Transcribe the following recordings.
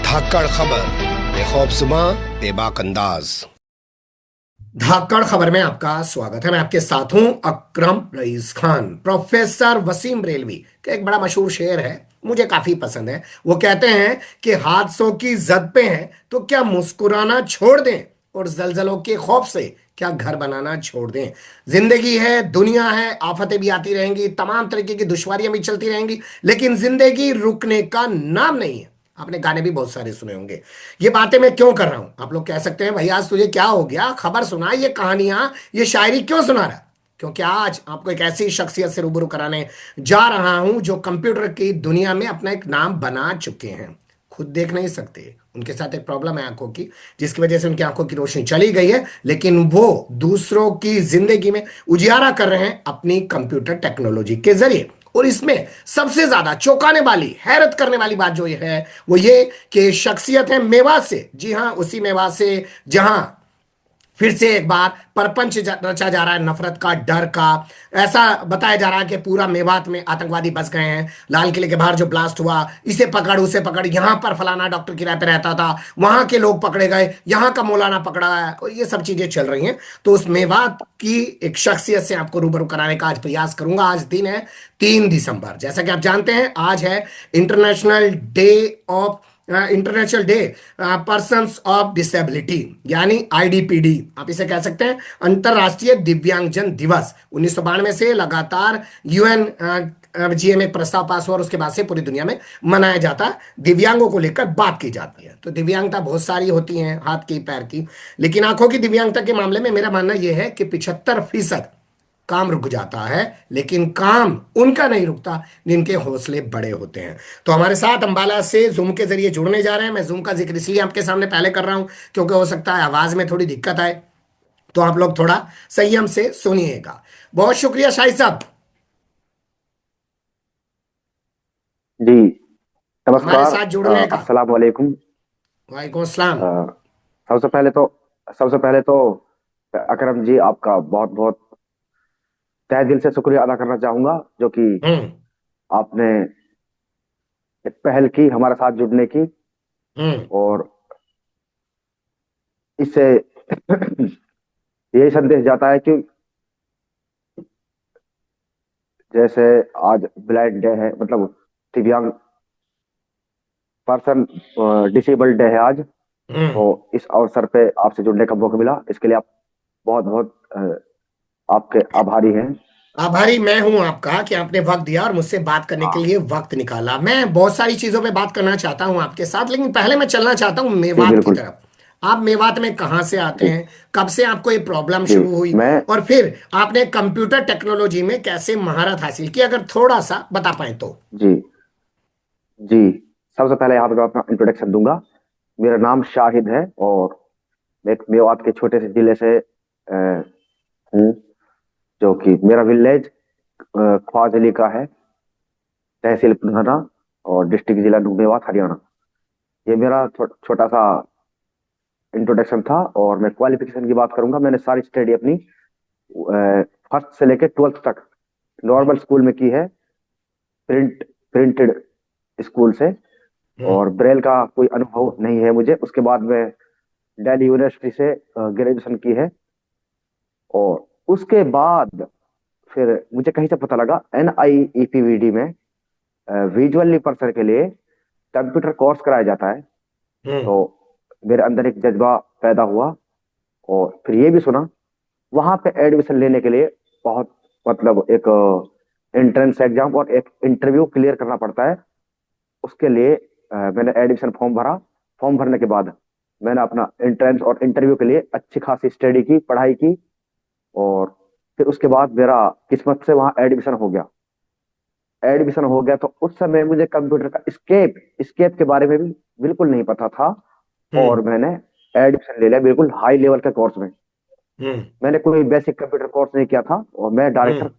धाकड़ खबर, बेखौफजुमा बेबाक अंदाज। धाकड़ खबर में आपका स्वागत है। मैं आपके साथ हूं अकरम रईस खान। प्रोफेसर वसीम रेलवी का एक बड़ा मशहूर शेर है, मुझे काफी पसंद है। वो कहते हैं कि हादसों की जद पे हैं तो क्या मुस्कुराना छोड़ दें, और जलजलों के खौफ से क्या घर बनाना छोड़ दें। जिंदगी है, दुनिया है, आफतें भी आती रहेंगी, तमाम तरीके की दुश्वारियां भी चलती रहेंगी, लेकिन जिंदगी रुकने का नाम नहीं है। आपने गाने भी बहुत सारे सुने होंगे। ये बातें मैं क्यों कर रहा हूं, आप लोग कह सकते हैं भाई आज तुझे क्या हो गया, खबर सुना, ये कहानियां, ये शायरी क्यों सुना रहा है? क्योंकि आज आपको एक ऐसी शख्सियत से रूबरू कराने जा रहा हूं जो कंप्यूटर की दुनिया में अपना एक नाम बना चुके हैं। खुद देख नहीं सकते, उनके साथ एक प्रॉब्लम है आंखों की, जिसकी वजह से उनकी आंखों की रोशनी चली गई है, लेकिन वो दूसरों की जिंदगी में उजियारा कर रहे हैं अपनी कंप्यूटर टेक्नोलॉजी के जरिए। और इसमें सबसे ज्यादा चौंकाने वाली, हैरत करने वाली बात जो ये है वो ये कि शख्सियत है मेवात से। जी हाँ, उसी मेवात से जहां फिर से एक बार परपंच रचा जा रहा है, नफरत का, डर का। ऐसा बताया जा रहा है कि पूरा मेवात में आतंकवादी बस गए हैं। लाल किले के बाहर जो ब्लास्ट हुआ, इसे पकड़ उसे पकड़, यहां पर फलाना डॉक्टर किराए पे रहता था, वहां के लोग पकड़े गए, यहां का मौलाना पकड़ा है, और ये सब चीजें चल रही हैं। तो उस मेवात की एक शख्सियत से आपको रूबरू कराने का आज प्रयास करूंगा। आज दिन है 3 दिसंबर, जैसा कि आप जानते हैं आज है international day of international day persons of disability, यानी आईडीपीडी आप इसे कह सकते हैं, अंतरराष्ट्रीय दिव्यांगजन दिवस। 1992 से लगातार यूएन जीए में प्रस्ताव पास हुआ और उसके बाद से पूरी दुनिया में मनाया जाता है। दिव्यांगों को लेकर बात की जाती है। तो दिव्यांगता बहुत सारी होती है, हाथ की, पैर की, लेकिन आंखों की दिव्यांगता के मामले में मेरा मानना यह है कि 75% काम रुक जाता है, लेकिन काम उनका नहीं रुकता जिनके हौसले बड़े होते हैं। तो हमारे साथ अंबाला से जूम के जरिए जुड़ने जा रहे हैं। मैं जूम का जिक्र इसलिए आपके सामने पहले कर रहा हूं क्योंकि हो सकता है आवाज में थोड़ी दिक्कत आए, तो आप लोग थोड़ा संयम से सुनिएगा। बहुत शुक्रिया शाहिद साहब जी हमारे नमस्कार। साथ जुड़ने का। अस्सलाम वालेकुम। वालेकुम अस्सलाम। अ, सबसे पहले तो सबसे पहले तो अकरम जी, आपका बहुत बहुत तहे दिल से शुक्रिया अदा करना चाहूंगा, जो कि हम्म। आपने एक पहल की हमारे साथ जुड़ने की। हम्म। और इससे यही संदेश जाता है कि जैसे आज ब्लाइंड डे है, मतलब दिव्यांग पर्सन डिसेबल्ड डे है आज। हम्म। तो इस अवसर पे आपसे जुड़ने का मौका मिला, इसके लिए आप बहुत बहुत आपके आभारी हैं। आभारी मैं हूं आपका कि आपने वक्त दिया और मुझसे बात करने के हाँ लिए वक्त निकाला। मैं बहुत सारी चीजों पे बात करना चाहता हूं आपके साथ, लेकिन पहले मैं चलना चाहता हूं जी मेवात की बिल्कुल। तरफ। आप मेवात में कहाँ से आते जी हैं, कब से आपको ये प्रॉब्लम जी शुरू हुई, मैं और फिर आपने कंप्यूटर टेक्नोलॉजी में कैसे महारत हासिल की, अगर थोड़ा सा बता पाए तो। जी जी सबसे पहले यहाँ पे मैं अपना इंट्रोडक्शन दूंगा। मेरा नाम शाहिद है और मैं एक मेवात के छोटे से जिले से हूँ, जो कि मेरा विलेज ख्वाज अली का है, तहसील पुनहरा और डिस्ट्रिक्ट जिला मेवात हरियाणा। ये मेरा छोटा सा इंट्रोडक्शन था। और मैं क्वालिफिकेशन की बात करूंगा, मैंने सारी स्टडी अपनी फर्स्ट से लेकर 12th तक नॉर्मल स्कूल में की है, प्रिंटेड स्कूल से। हम्म। और ब्रेल का कोई अनुभव नहीं है मुझे। उसके बाद में दिल्ली यूनिवर्सिटी से ग्रेजुएशन की है। और उसके बाद फिर मुझे कहीं से पता लगा NIEPVD में विजुअली पर्सन के लिए कंप्यूटर कोर्स कराया जाता है। हम्म। तो मेरे अंदर एक जज्बा पैदा हुआ। और फिर ये भी सुना वहां पे एडमिशन लेने के लिए बहुत, मतलब एक एंट्रेंस एग्जाम और एक इंटरव्यू क्लियर करना पड़ता है। उसके लिए मैंने एडमिशन फॉर्म भरा। फॉर्म भरने के बाद मैंने अपना एंट्रेंस और इंटरव्यू के लिए अच्छी खासी स्टडी की, पढ़ाई की। और फिर उसके बाद मेरा किस्मत से वहाँ एडमिशन हो गया। एडमिशन हो गया तो उस समय मुझे कंप्यूटर का स्केप स्केप के बारे में भी बिल्कुल नहीं पता था। हम्म। और मैंने एडमिशन ले लिया बिल्कुल हाई लेवल के कोर्स में। हम्म। मैंने कोई बेसिक कंप्यूटर कोर्स नहीं किया था, और मैं director hmm.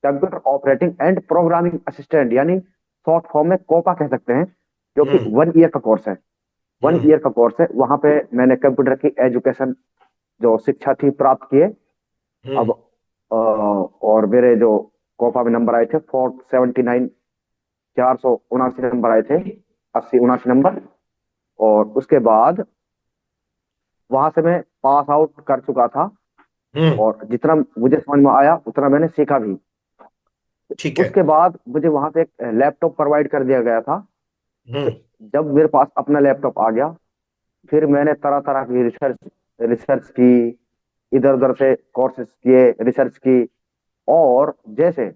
Computer operating and programming assistant, यानी शॉर्ट फॉर्म में कोपा कह सकते हैं, जो कि हम्म। 1 ईयर का कोर्स है। वन हम्म। ईयर का कोर्स है। वहां पे मैंने कंप्यूटर की एजुकेशन, जो शिक्षा थी, प्राप्त किए। अब हम्म। और मेरे जो कोपा में नंबर आए थे 479, 479 नंबर आए थे, 80 79 नंबर। और उसके बाद वहां से मैं पास आउट कर चुका था, हम्म। और जितना मुझे समझ में आया उतना मैंने सीखा भी। ठीक है। उसके बाद मुझे वहां से एक लैपटॉप प्रोवाइड कर दिया गया था। हम्म। फिर जब मेरे पास अपना लैपटॉप आ गया, फिर मैंने तरह तरह की रिसर्च रिसर्च की, इधर उधर से कोर्सेज किए, रिसर्च की। और जैसे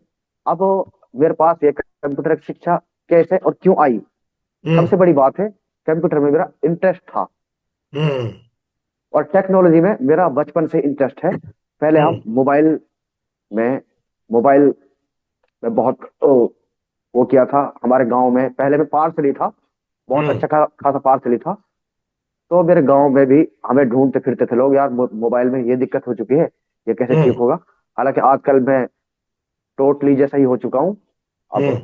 अब मेरे पास ये कंप्यूटर की शिक्षा कैसे और क्यों आई, हम्म। सबसे बड़ी बात है, कंप्यूटर में मेरा इंटरेस्ट था, हम्म। और टेक्नोलॉजी में मेरा बचपन से इंटरेस्ट है। पहले हम हम्म। में मोबाइल में बहुत वो किया था हमारे गांव में। पहले मैं पार्सली था, बहुत हम्म। अच्छा खासा पार्सली था। तो मेरे गांव में भी हमें ढूंढते फिरते थे लोग, यार मोबाइल में ये दिक्कत हो चुकी है, ये कैसे ठीक हम्म। होगा। हालांकि आजकल मैं टोटली जैसा ही हो चुका हूँ अब। हम्म।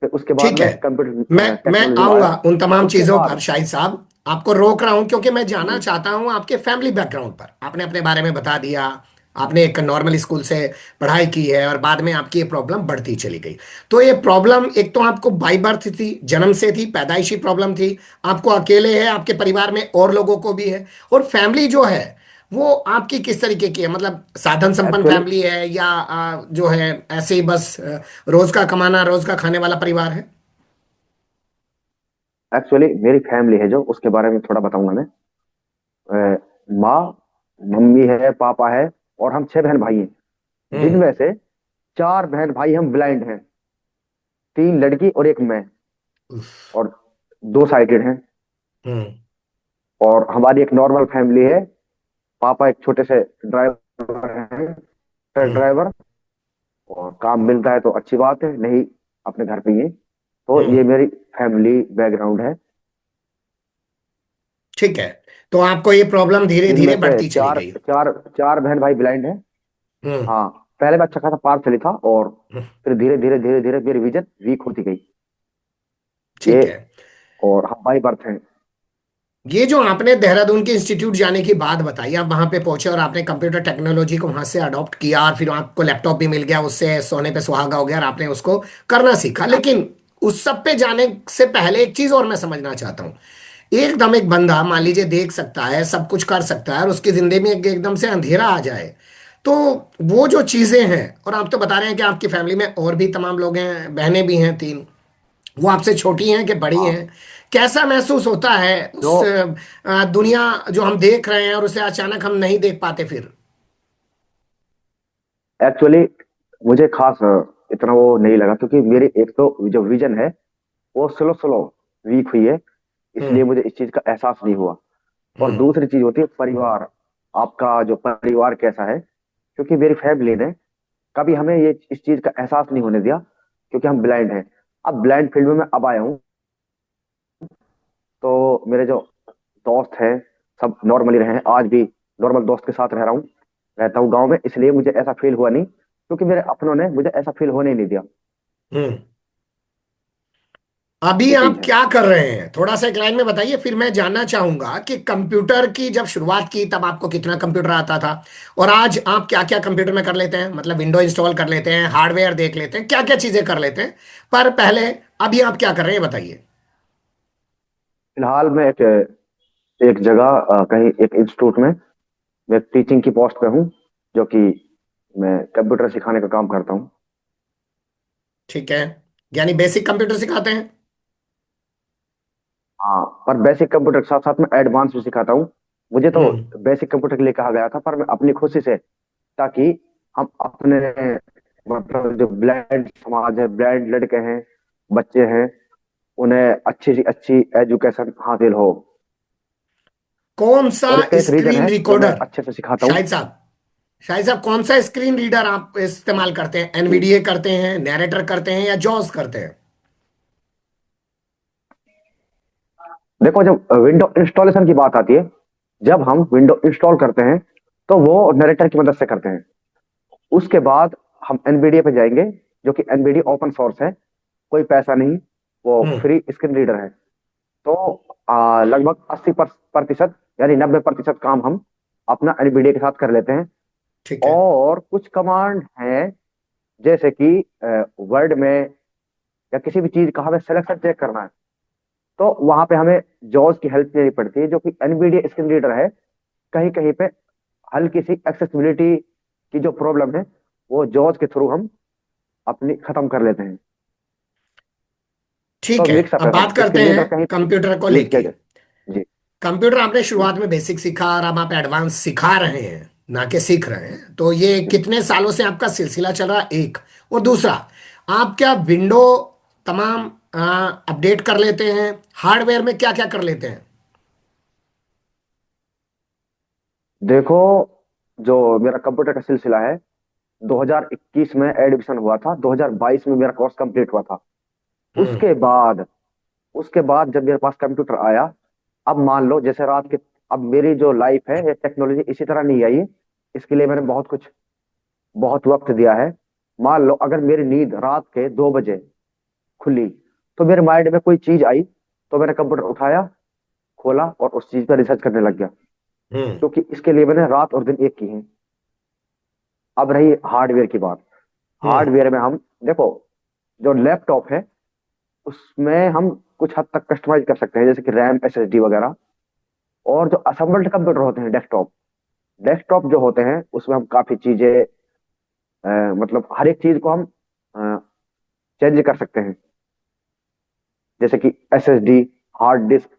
फिर उसके बाद ठीक है। में कंप्यूटर मैं टेक्नोलॉजी में आऊंगा आया। उन तमाम उसके चीजों पर बाद शाहिद साहब। आपको रोक रहा हूं क्योंकि मैं जानना जी, चाहता हूं आपके फैमिली बैकग्राउंड पर। आपने अपने बारे में बता दिया। आपने एक नॉर्मल स्कूल से पढ़ाई की है और बाद में आपकी ये प्रॉब्लम बढ़ती चली गई। तो ये प्रॉब्लम एक तो आपको बाई बर्थ थी, जन्म से थी, पैदाइशी प्रॉब्लम थी। आपको अकेले है, आपके परिवार में और लोगों को भी है? और फैमिली जो है वो आपकी किस तरीके की है? मतलब साधन संपन्न एक्चुअली फैमिली है या जो है ऐसे ही बस रोज का कमाना रोज का खाने वाला परिवार है? एक्चुअली मेरी फैमिली है जो, उसके बारे में थोड़ा बताऊंगा मैं। माँ, मम्मी है, पापा है, और हम 6 बहन भाई हैं। हम्म। जिनमें से 4 बहन भाई हम ब्लाइंड हैं, 3 लड़की और एक मैं, उफ। और 2 साइटेड हैं। हम्म। और हमारी एक नॉर्मल फैमिली है। पापा एक छोटे से ड्राइवर हैं, ट्रक हम्म। ड्राइवर। और काम मिलता है तो अच्छी बात है, नहीं अपने घर पे ही है। तो हम्म। ये मेरी फैमिली बैकग्राउंड है। ठीक है। तो आपको ये प्रॉब्लम धीरे जिनमें धीरे से बढ़ती चली चार गई। चार 4 बहन भाई ब्लाइंड हैं। हम्म। हाँ, पहले मैं अच्छा खासा पार चली था, और हम्म। फिर धीरे धीरे धीरे धीरे मेरी विजन वीक होती गई। ये, ठीक है। और हम बाई बर्थ हैं। ये जो आपने देहरादून के इंस्टीट्यूट जाने की बात बताई, आप वहां पे पहुंचे और आपने कंप्यूटर टेक्नोलॉजी को वहां से अडॉप्ट किया और फिर आपको लैपटॉप भी मिल गया, उससे सोने पे सुहागा हो गया और आपने उसको करना सीखा। लेकिन उस सब पे जाने से पहले एक चीज और मैं समझना चाहता हूँ। एकदम एक बंदा मान लीजिए देख सकता है, सब कुछ कर सकता है और उसकी जिंदगी में एकदम से अंधेरा आ जाए, तो वो जो चीजें हैं, और आप तो बता रहे हैं कि आपकी फैमिली में और भी तमाम लोग हैं, बहनें भी हैं 3, वो आपसे छोटी हैं कि बड़ी हाँ, हैं? कैसा महसूस होता है जो उस दुनिया जो हम देख रहे हैं और उसे अचानक हम नहीं देख पाते फिर? एक्चुअली मुझे खास इतना वो नहीं लगा, क्योंकि मेरी एक तो जो विजन है वो स्लो स्लो वीक हुई है, इसलिए हम्म। मुझे इस चीज का एहसास नहीं हुआ। और हम्म। दूसरी चीज होती है परिवार, आपका जो परिवार कैसा है। क्योंकि मेरी फैमिली ने कभी हमें ये इस चीज का एहसास नहीं होने दिया, क्योंकि हम ब्लाइंड हैं। अब ब्लाइंड फील्ड में मैं अब आया हूँ, तो मेरे जो दोस्त हैं सब नॉर्मली रहे हैं, आज भी नॉर्मल दोस्त के साथ रह रहा हूँ, रहता हूँ गांव में, इसलिए मुझे ऐसा फील हुआ नहीं, क्योंकि मेरे अपनों ने मुझे ऐसा फील होने ही नहीं दिया। हम्म। अभी ये आप चीज है। क्या कर रहे हैं थोड़ा सा एक लाइन में बताइए, फिर मैं जानना चाहूंगा कि कंप्यूटर की जब शुरुआत की तब आपको कितना कंप्यूटर आता था और आज आप क्या क्या कंप्यूटर में कर लेते हैं? मतलब विंडो इंस्टॉल कर लेते हैं, हार्डवेयर देख लेते हैं, क्या क्या चीजें कर लेते हैं? पर पहले अभी आप क्या कर रहे हैं बताइए। फिलहाल मैं एक एक जगह कहीं एक इंस्टीट्यूट में मैं टीचिंग की पोस्ट पे हूँ, जो कि मैं कंप्यूटर सिखाने का काम करता हूँ। ठीक है। यानी बेसिक कंप्यूटर सिखाते हैं? हाँ, पर बेसिक कंप्यूटर के साथ साथ मैं एडवांस भी सिखाता हूँ। मुझे तो हम्म। बेसिक कंप्यूटर के लिए कहा गया था, पर मैं अपनी खुशी से, ताकि हम अपने, मतलब जो ब्लाइंड समाज है, ब्लाइंड लड़के हैं, बच्चे हैं, उन्हें अच्छी से अच्छी एजुकेशन हासिल हो। कौन सा और इसका एक रीजन स्क्रीन है जो मैं रिकॉर्डर? अच्छे से सिखाता हूँ। शाहिद साहब, शाहिद साहब कौन सा स्क्रीन रीडर आप इस्तेमाल करते हैं? जी, एनवीडीए करते हैं, नैरेटर करते हैं या जॉस करते हैं? देखो, जब विंडो इंस्टॉलेशन की बात आती है, जब हम विंडो इंस्टॉल करते हैं तो वो नरेटर की मदद से करते हैं। उसके बाद हम एनवीडिया पे जाएंगे, जो कि एनवीडिया ओपन सोर्स है, कोई पैसा नहीं, वो हम्म। फ्री स्क्रीन रीडर है। तो लगभग 80% यानी 90% काम हम अपना एनवीडिया के साथ कर लेते हैं। ठीक है। और कुछ कमांड हैं, जैसे कि वर्ड में या किसी भी चीज का हमें सिलेक्शन चेक करना है, तो वहां पे हमें जॉज की हेल्प लेनी पड़ती है, जो कि एनवीडिया स्क्रीन रीडर है। कहीं कहीं पे हल्की सी एक्सेसिबिलिटी की जो प्रॉब्लम है, वो जॉज के थ्रू हम अपनी खत्म कर लेते हैं। तो ठीक है, मिक्सअप अब है, बात मतलब करते स्क्रीन हैं रीडर कहीं कंप्यूटर को यूज किया लेके। जाए। जी। कंप्यूटर आपने शुरुआत में बेसिक सीखा और अब आप एडवांस सिखा रहे हैं, ना कि सीख रहे हैं, तो ये जी। कितने सालों से आपका सिलसिला चल रहा है, एक? और दूसरा, आप क्या विंडो तमाम अपडेट कर लेते हैं? हार्डवेयर में क्या क्या कर लेते हैं? देखो, जो मेरा कंप्यूटर का सिलसिला है, 2021 में एडमिशन हुआ था, 2022 में मेरा कोर्स कंप्लीट हुआ था। हम्म। उसके बाद उसके बाद जब मेरे पास कंप्यूटर आया, अब मान लो जैसे रात के, अब मेरी जो लाइफ है ये टेक्नोलॉजी इसी तरह नहीं आई है। इसके लिए मैंने बहुत वक्त दिया है। मान लो अगर मेरी नींद रात के 2 बजे खुली, तो मेरे माइंड में कोई चीज आई, तो मैंने कंप्यूटर उठाया, खोला और उस चीज पर रिसर्च करने लग गया। हम्म। क्योंकि इसके लिए मैंने रात और दिन एक की है। अब रही हार्डवेयर की बात। हम्म। हार्डवेयर में हम, देखो, जो लैपटॉप है उसमें हम कुछ हद तक कस्टमाइज कर सकते हैं, जैसे कि रैम, एसएसडी वगैरह। और जो असेंबल्ड कंप्यूटर होते हैं, डेस्कटॉप डेस्कटॉप जो होते हैं, उसमें हम काफी चीजें, मतलब हर एक चीज को हम चेंज कर सकते हैं, जैसे कि एसएसडी, हार्ड डिस्क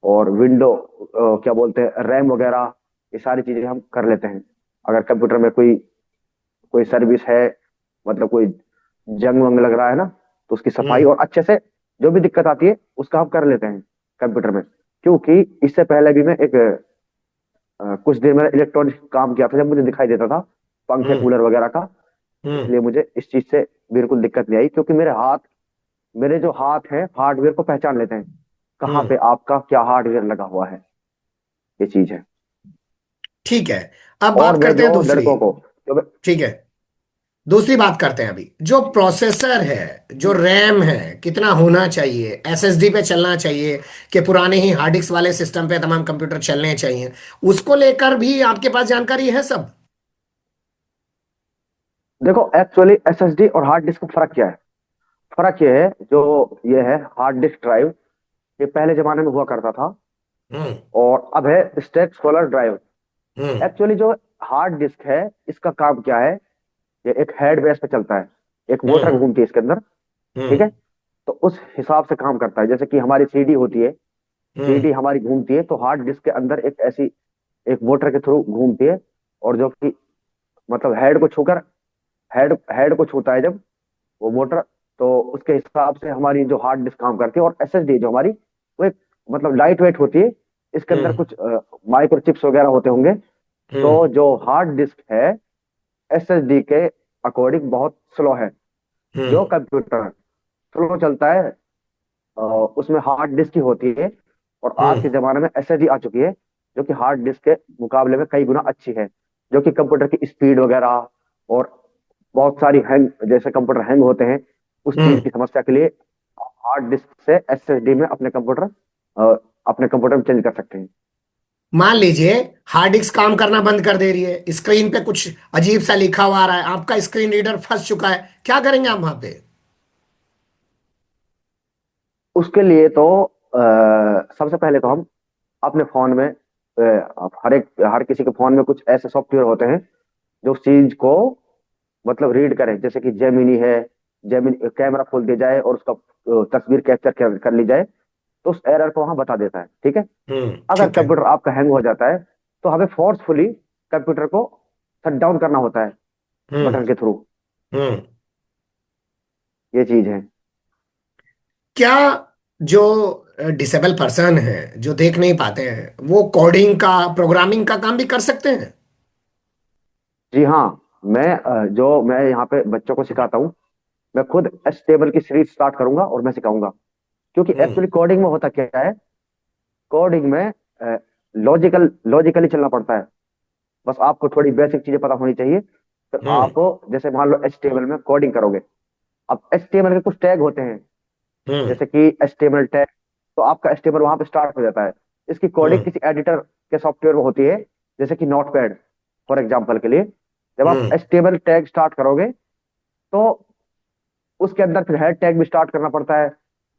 और विंडो, क्या बोलते हैं, रैम वगैरह। ये सारी चीजें हम कर लेते हैं। अगर कंप्यूटर में कोई कोई सर्विस है, मतलब कोई जंग वंग लग रहा है ना, तो उसकी सफाई हम्म। और अच्छे से जो भी दिक्कत आती है उसका हम कर लेते हैं कंप्यूटर में। क्योंकि इससे पहले भी मैं एक कुछ देर मैंने इलेक्ट्रॉनिक्स काम किया था, जब मुझे दिखाई देता था पंखे हम्म। कूलर वगैरह का। हम्म। इसलिए मुझे इस चीज से बिल्कुल दिक्कत नहीं आई, क्योंकि मेरे जो हाथ हैं हार्डवेयर को पहचान लेते हैं, कहाँ हम्म। पे आपका क्या हार्डवेयर लगा हुआ है। ये चीज है। ठीक है, अब और बात मैं करते हैं जो दूसरी। लड़कों को, जो मैं- ठीक है, दूसरी बात करते हैं अभी। जो प्रोसेसर है, जो रैम है, कितना होना चाहिए? एसएसडी पे चलना चाहिए कि पुराने ही हार्ड डिस्क वाले सिस्टम पे तमाम कंप्यूटर चलने चाहिए? उसको लेकर भी आपके पास जानकारी है सब? देखो, एक्चुअली एसएसडी और हार्ड डिस्क में फर्क क्या है? फर्क ये है, जो ये है हार्ड डिस्क ड्राइव, ये पहले जमाने में हुआ करता था, हम्म। और अब है स्टैक सोलर ड्राइव। हम्म। एक्चुअली जो हार्ड डिस्क है, इसका काम क्या है? ये एक हेड बेस पे चलता है, एक मोटर हम्म। घूमती है इसके अंदर। ठीक हम्म। है। तो उस हिसाब से काम करता है, जैसे कि हमारी सीडी होती है, हम्म। सीडी हमारी घूमती है, तो हार्ड डिस्क के अंदर एक ऐसी एक मोटर के थ्रू घूमती है। और जो कि मतलब हेड को छूकर, हेड हेड को छूता है जब वो मोटर, तो उसके हिसाब से हमारी जो हार्ड डिस्क काम करती है। और एसएसडी जो हमारी, वो एक मतलब लाइट वेट होती है। इसके अंदर हम्म। कुछ माइक्रो चिप्स वगैरह होते होंगे। हम्म। तो जो हार्ड डिस्क है एसएसडी के अकॉर्डिंग बहुत स्लो है। हम्म। जो कंप्यूटर स्लो चलता है, उसमें हार्ड डिस्क ही होती है। और आज हम्म। के जमाने में एसएसडी आ चुकी है, जो कि हार्ड डिस्क के मुकाबले में कई गुना अच्छी है। जो कि कंप्यूटर की स्पीड वगैरह और बहुत सारी हैंग, जैसे कंप्यूटर हैंग होते हैं, उस चीज हम्म। की समस्या के लिए हार्ड डिस्क से एसएसडी में अपने कंप्यूटर में चेंज कर सकते हैं। मान लीजिए हार्ड डिस्क काम करना बंद कर दे रही है, स्क्रीन पे कुछ अजीब सा लिखा हुआ आ रहा है, आपका स्क्रीन रीडर फंस चुका है, क्या करेंगे आप वहां पे? उसके लिए तो सबसे पहले तो हम अपने फोन में, हर किसी के फोन में कुछ ऐसे सॉफ्टवेयर होते हैं जो उस चीज को मतलब रीड करें, जैसे कि जेमिनी है। जेमिनी कैमरा खोल दिया जाए और उसका तस्वीर कैप्चर कर ली जाए, तो उस एरर को वहां बता देता है। ठीक है। हम्म। अगर ठीक है। कंप्यूटर आपका हैंग हो जाता है, तो हमें फोर्सफुली कंप्यूटर को शट डाउन करना होता है हम्म। बटन के थ्रू। हम्म। ये चीज है। क्या जो डिसेबल पर्सन है, जो देख नहीं पाते हैं, वो कोडिंग का, प्रोग्रामिंग का काम भी कर सकते हैं? जी हाँ। मैं यहाँ पे बच्चों को सिखाता हूँ। मैं खुद एच टेबल की सीरीज स्टार्ट करूंगा और मैं सिखाऊंगा। क्योंकि हम्म। एक्चुअली कोडिंग में होता क्या है, कोडिंग में लॉजिकली चलना पड़ता है। बस आपको थोड़ी बेसिक चीजें पता होनी चाहिए। फिर हम्म। आप, जैसे मान लो एच टेबल में कोडिंग करोगे, अब एच टेबल के कुछ टैग होते हैं, हम्म। जैसे कि एच टेबल टैग, तो आपका एच टेबल वहां पे स्टार्ट हो जाता है। इसकी कोडिंग हम्म। किसी एडिटर के सॉफ्टवेयर में होती है, जैसे कि नोटपैड फॉर एग्जाम्पल के लिए। जब आप हम्म। एच टेबल टैग स्टार्ट करोगे, तो उसके अंदर फिर हेड टैग भी स्टार्ट करना पड़ता है।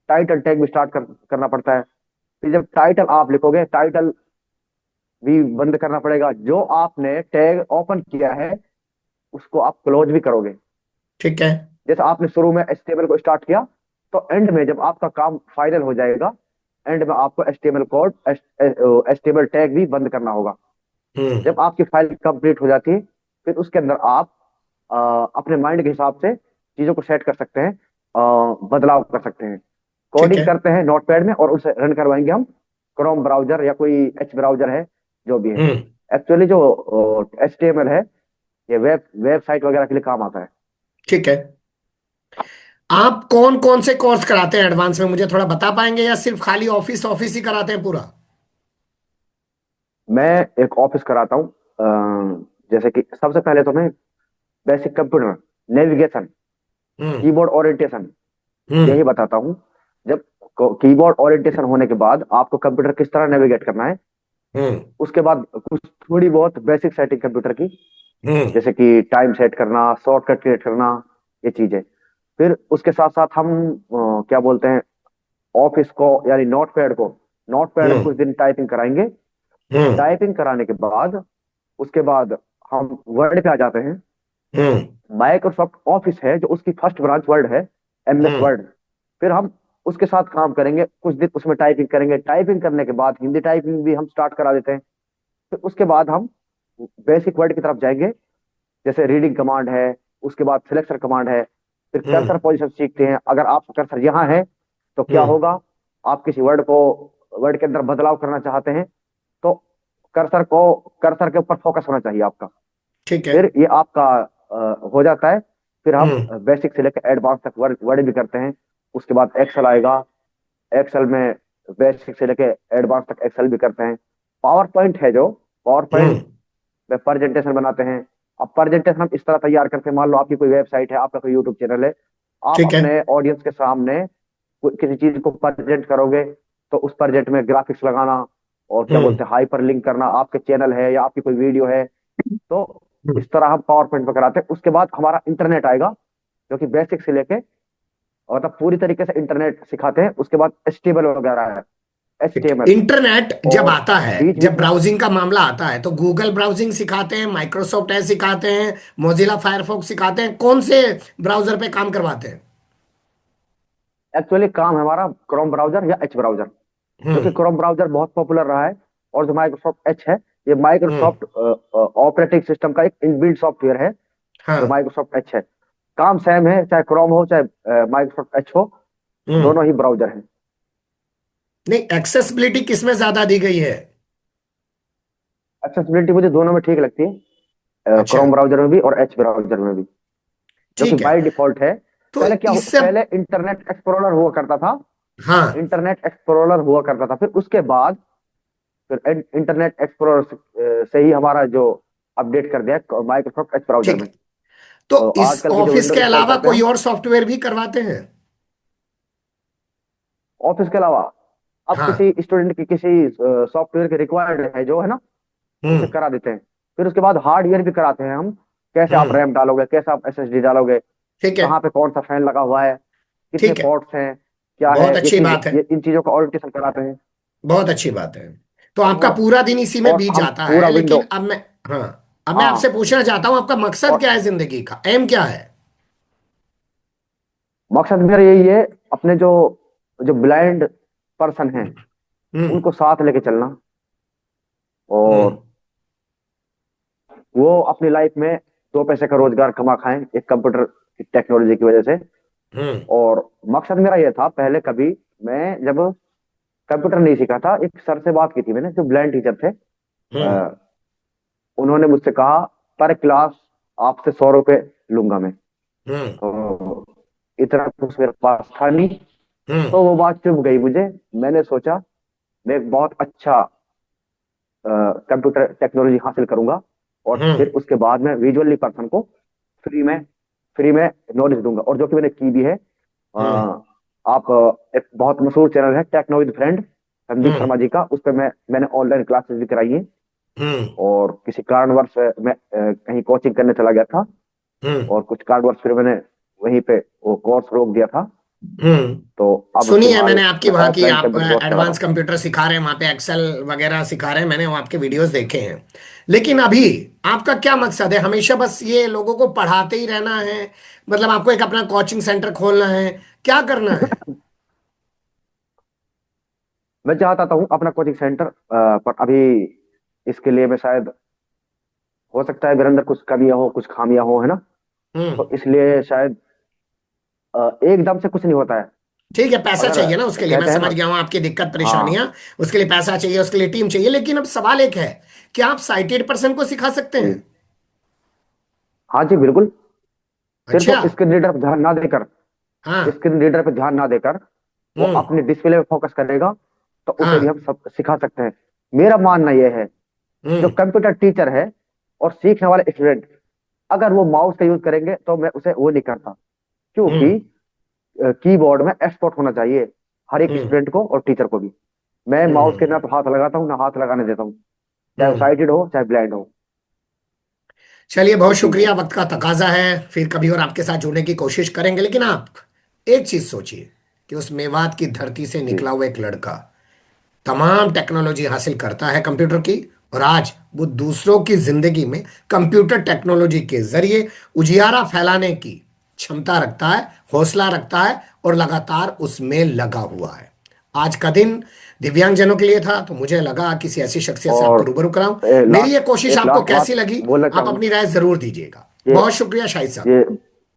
टाइटल टैग भी करना पड़ता है। फिर जब टाइटल आप लिखोगे, टाइटल भी बंद करना पड़ेगा। जो आपने टैग ओपन किया है उसको आप क्लोज भी करोगे। ठीक है। जैसे आपने शुरू में एचटीएमएल को स्टार्ट किया, तो एंड में जब आपका काम फाइनल हो जाएगा, एंड में आपको एचटीएमएल कोड, एचटीएमएल टैग भी बंद करना होगा। हम्म। जब आपकी फाइल कंप्लीट हो जाती है, फिर उसके अंदर आप अपने माइंड के हिसाब से चीजों को सेट कर सकते हैं, बदलाव कर सकते हैं। ठीक कोडिंग है। करते हैं नोटपैड में और उसे रन करवाएंगे हम क्रोम ब्राउजर या कोई एच ब्राउजर है जो भी है। हम्म। एक्चुअली जो एचटीएमएल है, ये वेबसाइट वगैरह के लिए काम आता है। ठीक है। आप कौन कौन से कोर्स कराते हैं एडवांस में, मुझे थोड़ा बता पाएंगे, या सिर्फ खाली ऑफिस ऑफिस ही कराते हैं पूरा? मैं एक ऑफिस कराता हूँ। जैसे कि सबसे पहले तो मैं बेसिक कंप्यूटर, नेविगेशन, हम्म। कीबोर्ड ओरिएंटेशन हम्म। यही बताता हूँ। जब कीबोर्ड ओरिएंटेशन होने के बाद आपको कंप्यूटर किस तरह नेविगेट करना है, हम्म। उसके बाद कुछ थोड़ी बहुत बेसिक सेटिंग कंप्यूटर की, हम्म। जैसे कि टाइम सेट करना, शॉर्टकट क्रिएट करना, ये चीजें। फिर उसके साथ साथ हम क्या बोलते हैं, ऑफिस को यानी नोटपैड में हम्म। कुछ दिन टाइपिंग कराएंगे। हम्म। टाइपिंग कराने के बाद उसके बाद हम वर्ड पे आ जाते हैं। हम्म। माइक्रोसॉफ्ट ऑफिस है जो उसकी फर्स्ट ब्रांच वर्ड है, एमएस हम्म। वर्ड। फिर हम उसके साथ काम करेंगे, कुछ दिन उसमें टाइपिंग करेंगे। टाइपिंग करने के बाद हिंदी टाइपिंग भी हम स्टार्ट करा देते हैं। फिर उसके बाद हम बेसिक वर्ड की तरफ जाएंगे, जैसे रीडिंग कमांड है, उसके बाद सिलेक्शन कमांड है। फिर हम्म। कर्सर पोजीशन सीखते हैं। अगर आप कर्सर यहाँ है तो क्या हम्म। होगा, आप किसी वर्ड के अंदर बदलाव करना चाहते हैं तो कर्सर को कर्सर के ऊपर फोकस होना चाहिए आपका। ठीक है। फिर ये आपका हो जाता है। फिर हम हम्म। बेसिक से लेकर एडवांस तक वर्ड वर्ड भी करते हैं। उसके बाद एक्सेल आएगा। एक्सेल में बेसिक से लेकर एडवांस तक एक्सेल भी करते हैं। पावर पॉइंट है जो, पावर पॉइंट हम्म। में प्रेजेंटेशन बनाते हैं। अब प्रेजेंटेशन हम इस तरह तैयार करते हैं, मान लो आपकी कोई वेबसाइट है, आपका कोई यूट्यूब चैनल है, आप ठीक है। अपने ऑडियंस के सामने किसी चीज को प्रेजेंट करोगे, तो उस प्रेजेंट में ग्राफिक्स लगाना और क्या हम्म। बोलते हैं हाइपर लिंक करना, आपके चैनल है या आपकी कोई वीडियो है, तो हम्म। इस तरह हम पावर पॉइंट पर कराते हैं। उसके बाद हमारा इंटरनेट आएगा, जो कि बेसिक से लेके और मतलब पूरी तरीके से इंटरनेट सिखाते हैं। उसके बाद एचटीएमएल वगैरह है, ठीक। एचटीएमएल। इंटरनेट जब और आता है, बीच जब बीच में ब्राउजिंग का मामला आता है, तो गूगल ब्राउजिंग सिखाते हैं, माइक्रोसॉफ्ट एज सिखाते हैं, मोजिला फायरफॉक्स सिखाते हैं, कौन से ब्राउजर पे काम करवाते हैं? एक्चुअली काम है हमारा क्रोम ब्राउजर या एच ब्राउजर, जो कि हम्म। क्रोम ब्राउजर बहुत पॉपुलर रहा है। और जो माइक्रोसॉफ्ट एच है, ये हम्म। माइक्रोसॉफ्ट ऑपरेटिंग सिस्टम का एक इनबिल्ट सॉफ्टवेयर है, जो हाँ। माइक्रोसॉफ्ट एच है। काम सेम है, चाहे क्रोम हो चाहे माइक्रोसॉफ्ट एच हो, हम्म। दोनों ही ब्राउजर हैं। नहीं, एक्सेसिबिलिटी किसमें ज्यादा दी गई है? एक्सेसिबिलिटी मुझे दोनों में ठीक लगती है, अच्छा। क्रोम ब्राउजर में भी और एच ब्राउजर में भी, जो कि ठीक है। बाय डिफॉल्ट है। तो इससे, पहले इंटरनेट एक्सप्लोरर हुआ करता था। हाँ, इंटरनेट एक्सप्लोरर हुआ करता था, फिर उसके बाद फिर इंटरनेट एक्सप्लोरर से ही हमारा जो अपडेट कर दिया माइक्रोसॉफ्ट एच ब्राउजर ठीक में। है। तो तो इस आजकल की जो ऑफिस विंडो के इंस्टॉल अलावा करते हैं कोई हम और सॉफ्टवेयर भी करवाते हैं? ऑफिस के अलावा, अब किसी हाँ। स्टूडेंट की किसी सॉफ्टवेयर की रिक्वायर्ड है जो है ना, उसे हम्म। करा देते हैं। फिर उसके बाद हार्डवेयर भी कराते हैं हम, कैसे आप हम्म। रैम डालोगे, कैसे आप एसएसडी डालोगे, ठीक है। कहाँ पे कौन सा फैन लगा हुआ है, कितने ठीक है। पोर्ट्स हैं, क्या है, बहुत ये अच्छी चीज, बात है। ये इन चीजों का ऑडिटेशन कराते हैं। बहुत अच्छी बात है। तो आपका और पूरा दिन इसी में और बीत हम जाता पूरा है, लेकिन विंडो, अब मैं, हाँ, अब मैं आपसे हाँ, पूछना चाहता हूं, आपका मकसद और क्या है जिंदगी का, एम क्या है? मकसद मेरा यही है, अपने जो जो ब्लाइंड पर्सन हैं हम्म। उनको साथ लेके चलना, और हम्म। वो अपनी लाइफ में दो पैसे का रोजगार कमा खाएं एक कंप्यूटर टेक्नोलॉजी की वजह से। हम्म। और मकसद मेरा ये था, पहले कभी मैं जब कंप्यूटर नहीं सीखा था, एक सर से बात की थी मैंने, जो ब्लाइंड टीचर थे। हम्म। अ, उन्होंने मुझसे कहा पर क्लास आपसे 100 रुपये लूंगा मैं। हम्म। तो इतना कुछ मेरे पास था नहीं, हम्म। तो वो बात चुभ गई मुझे। मैंने सोचा मैं एक बहुत अच्छा कंप्यूटर टेक्नोलॉजी हासिल करूंगा, और हम्म। फिर उसके बाद मैं विजुअली पर्सन को फ्री में फ्री में नॉलेज दूंगा, और जो कि मैंने की भी है। हम्म। आप एक बहुत मशहूर चैनल है टेक्नो विद फ्रेंड, संदीप हम्म। शर्मा जी का, उस पर मैंने ऑनलाइन क्लासेस भी कराई है। हम्म। और किसी कारणवश मैं कहीं कोचिंग करने चला गया था, हम्म। और कुछ कारणवश फिर मैंने वहीं पे वो कोर्स रोक दिया था। हम्म। तो अब सुनी है फिलहाल मैंने आपकी, मैं वहाँ की ऑफलाइन आप कंप्यूटर कोर्स करा रहा एडवांस हूँ। कंप्यूटर सिखा रहे हैं, वहाँ पे एक्सेल वगैरह सिखा रहे हैं, मैंने वहाँ आपके वीडियोस देखे हैं। लेकिन अभी आपका क्या मकसद है? हमेशा बस ये लोगों को पढ़ाते ही रहना है? मतलब आपको एक अपना कोचिंग सेंटर खोलना है? क्या करना है? मैं चाहता था हूँ अपना कोचिंग सेंटर, पर अभी इसके लिए मैं शायद, हो सकता है वीरेंद्र कुछ कमियां हो कुछ खामियां हो, है ना। हम्म। तो इसलिए शायद एकदम से कुछ नहीं होता है। ठीक है, पैसा अगर चाहिए ना उसके लिए, मैं कहते हैं समझ ना। गया हूँ आपकी दिक्कत हाँ, परेशानियां। उसके लिए पैसा चाहिए, उसके लिए टीम चाहिए, लेकिन अब सवाल एक है, क्या आप साइटेड पर्सन को सिखा सकते जी, हैं? हाँ जी बिल्कुल। सिर्फ अच्छा। स्क्रीन रीडर पर ध्यान ना देकर, हाँ। स्क्रीन रीडर पर ध्यान ना देकर वो हम्म। अपने डिस्प्ले पे फोकस करेगा, तो उसे भी हाँ। हम सब सिखा सकते हैं। मेरा मानना यह है, जो हम्म। कंप्यूटर टीचर है और सीखने वाले स्टूडेंट, अगर वो माउस का यूज करेंगे तो मैं उसे वो नहीं करता, क्योंकि हम्म। कीबोर्ड में एक्सपर्ट होना चाहिए हर एक हम्म। स्टूडेंट को और टीचर को भी। मैं माउस के हम्म। ना तो हाथ लगाता हूँ ना हाथ लगाने देता हूँ, चाहे वो हम्म। साइटेड हो चाहे ब्लाइंड हो। चलिए, बहुत ये चीज है। शुक्रिया, वक्त का तकाजा है, फिर कभी और आपके साथ जुड़ने की कोशिश करेंगे। लेकिन आप एक चीज सोचिए कि उस मेवात की धरती से जी। निकला हुआ एक लड़का तमाम टेक्नोलॉजी हासिल करता है कंप्यूटर की, और आज वो दूसरों की जिंदगी में कंप्यूटर टेक्नोलॉजी के जरिए उजियारा फैलाने की क्षमता रखता है, हौसला रखता है, और लगातार उसमें लगा हुआ है। आज का दिन दिव्यांगजनों के लिए था, तो मुझे लगा किसी ऐसी शख्सियत से आपको और रूबरू कराऊं। मेरी ये लास्ट कोशिश एक आपको लास्ट कैसी बात लगी, बोलना आप चाहूंगा। अपनी राय जरूर दीजिएगा। ये बहुत शुक्रिया शाहिद ये साहब।